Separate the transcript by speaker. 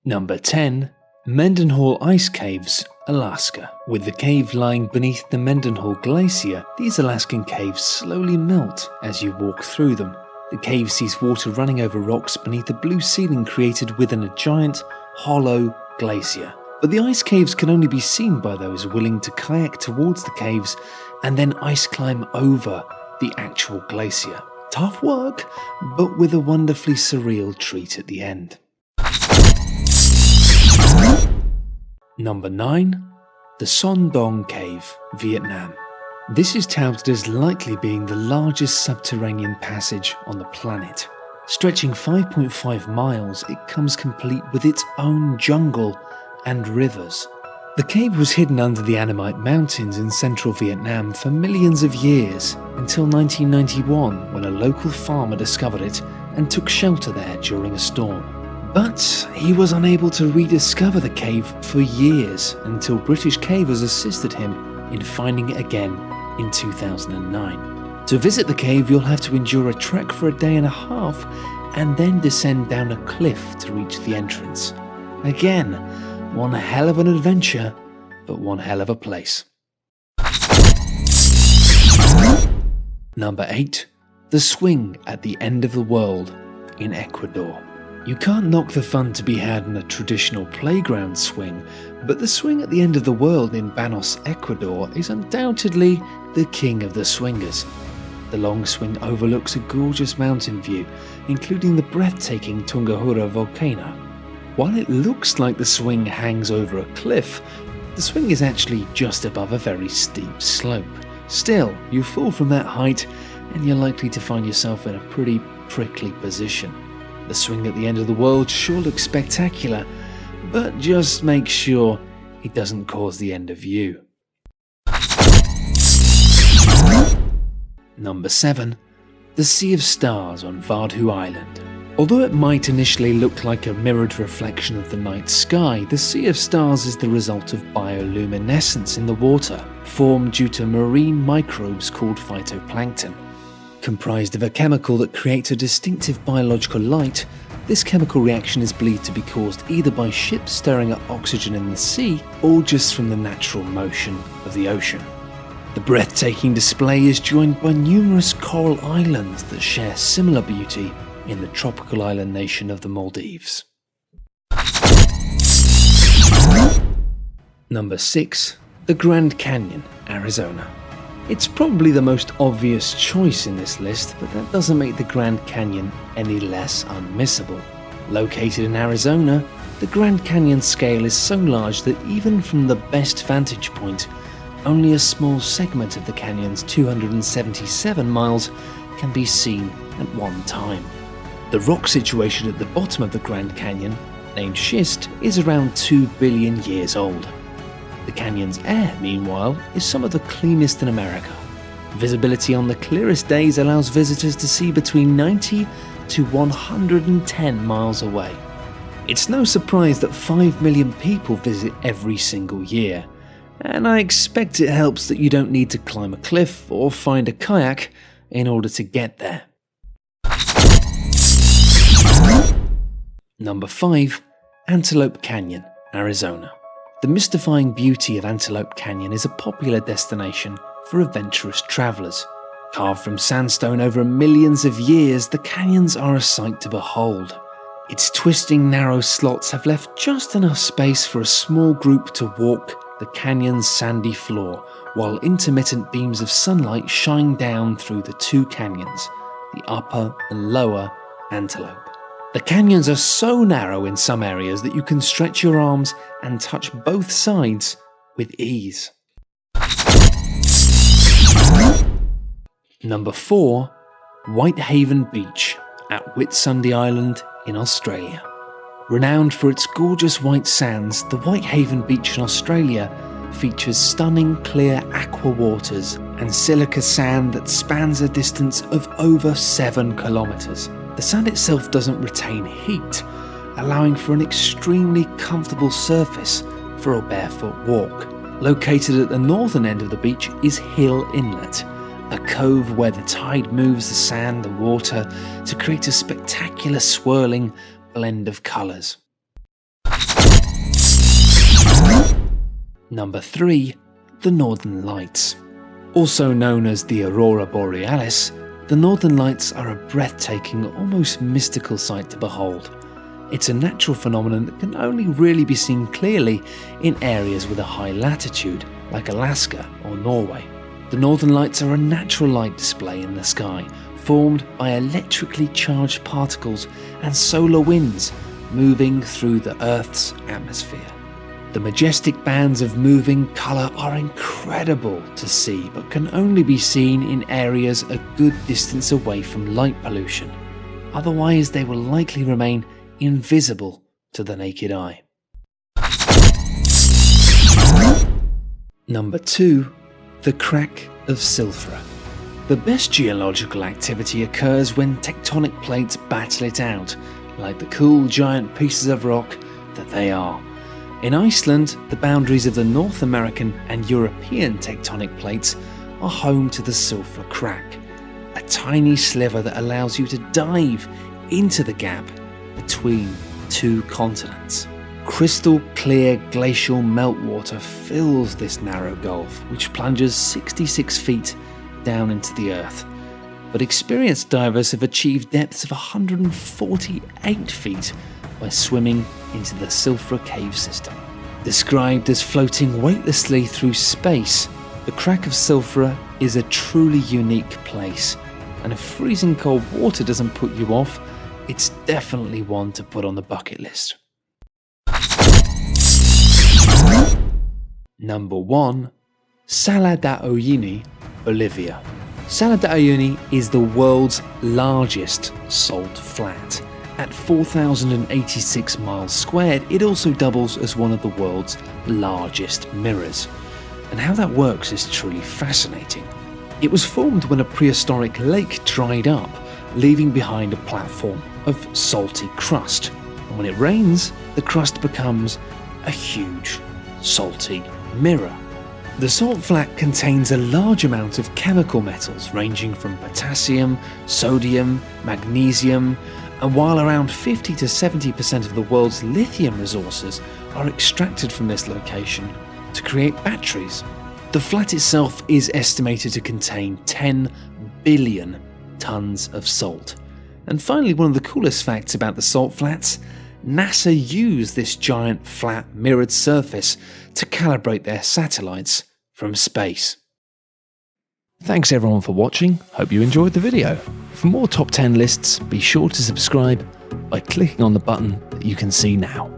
Speaker 1: Number 10. Mendenhall Ice Caves, Alaska. With the cave lying beneath the Mendenhall Glacier, these Alaskan caves slowly melt as you walk through them. The cave sees water running over rocks beneath a blue ceiling created within a giant, hollow glacier. But the ice caves can only be seen by those willing to kayak towards the caves and then ice climb over the actual glacier. Tough work, but with a wonderfully surreal treat at the end. Number 9. The Son Dong Cave, Vietnam. This is touted as likely being the largest subterranean passage on the planet. Stretching 5.5 miles, it comes complete with its own jungle and rivers. The cave was hidden under the Annamite Mountains in central Vietnam for millions of years, until 1991 when a local farmer discovered it and took shelter there during a storm. But he was unable to rediscover the cave for years until British cavers assisted him in finding it again in 2009. To visit the cave, you'll have to endure a trek for a day and a half and then descend down a cliff to reach the entrance. Again, one hell of an adventure, but one hell of a place. Number 8. The Swing at the End of the World in Ecuador. You can't knock the fun to be had in a traditional playground swing, but the swing at the end of the world in Banos, Ecuador is undoubtedly the king of the swingers. The long swing overlooks a gorgeous mountain view, including the breathtaking Tungahura volcano. While it looks like the swing hangs over a cliff, the swing is actually just above a very steep slope. Still, you fall from that height and you're likely to find yourself in a pretty prickly position. The swing at the end of the world sure looks spectacular, but just make sure it doesn't cause the end of you. Number 7. The Sea of Stars on Vardhu Island. Although it might initially look like a mirrored reflection of the night sky, the Sea of Stars is the result of bioluminescence in the water, formed due to marine microbes called phytoplankton. Comprised of a chemical that creates a distinctive biological light, this chemical reaction is believed to be caused either by ships stirring up oxygen in the sea or just from the natural motion of the ocean. The breathtaking display is joined by numerous coral islands that share similar beauty in the tropical island nation of the Maldives. Number 6. The Grand Canyon, Arizona. It's probably the most obvious choice in this list, but that doesn't make the Grand Canyon any less unmissable. Located in Arizona, the Grand Canyon scale is so large that even from the best vantage point, only a small segment of the canyon's 277 miles can be seen at one time. The rock situation at the bottom of the Grand Canyon, named schist, is around 2 billion years old. The canyon's air, meanwhile, is some of the cleanest in America. Visibility on the clearest days allows visitors to see between 90 to 110 miles away. It's no surprise that 5 million people visit every single year, and I expect it helps that you don't need to climb a cliff or find a kayak in order to get there. Number 5. Antelope Canyon, Arizona. The mystifying beauty of Antelope Canyon is a popular destination for adventurous travelers. Carved from sandstone over millions of years, the canyons are a sight to behold. Its twisting, narrow slots have left just enough space for a small group to walk the canyon's sandy floor, while intermittent beams of sunlight shine down through the two canyons, the upper and lower Antelope. The canyons are so narrow in some areas that you can stretch your arms and touch both sides with ease. Number 4. Whitehaven Beach at Whitsunday Island in Australia. Renowned for its gorgeous white sands, the Whitehaven Beach in Australia features stunning clear aqua waters and silica sand that spans a distance of over 7 kilometres. The sand itself doesn't retain heat, allowing for an extremely comfortable surface for a barefoot walk. Located at the northern end of the beach is Hill Inlet, a cove where the tide moves the sand and water to create a spectacular swirling blend of colours. Number 3. The Northern Lights. Also known as the Aurora Borealis, the Northern Lights are a breathtaking, almost mystical sight to behold. It's a natural phenomenon that can only really be seen clearly in areas with a high latitude, like Alaska or Norway. The Northern Lights are a natural light display in the sky, formed by electrically charged particles and solar winds moving through the Earth's atmosphere. The majestic bands of moving colour are incredible to see, but can only be seen in areas a good distance away from light pollution. Otherwise, they will likely remain invisible to the naked eye. Number 2. The Crack of Silfra. The best geological activity occurs when tectonic plates battle it out, like the cool giant pieces of rock that they are. In Iceland, the boundaries of the North American and European tectonic plates are home to the Silfra Crack, a tiny sliver that allows you to dive into the gap between two continents. Crystal clear glacial meltwater fills this narrow gulf, which plunges 66 feet down into the earth. But experienced divers have achieved depths of 148 feet by swimming into the Silfra cave system. Described as floating weightlessly through space, the Crack of Silfra is a truly unique place, and if freezing cold water doesn't put you off, it's definitely one to put on the bucket list. Number 1. Salar de Uyuni, Bolivia. Salar de Uyuni is the world's largest salt flat. At 4,086 miles squared, it also doubles as one of the world's largest mirrors. And how that works is truly fascinating. It was formed when a prehistoric lake dried up, leaving behind a platform of salty crust. And when it rains, the crust becomes a huge, salty mirror. The salt flat contains a large amount of chemical metals ranging from potassium, sodium, magnesium, and while around 50 to 70% of the world's lithium resources are extracted from this location to create batteries, the flat itself is estimated to contain 10 billion tons of salt. And finally, one of the coolest facts about the salt flats: NASA used this giant flat mirrored surface to calibrate their satellites from space. Thanks everyone for watching, hope you enjoyed the video. For more top 10 lists, be sure to subscribe by clicking on the button that you can see now.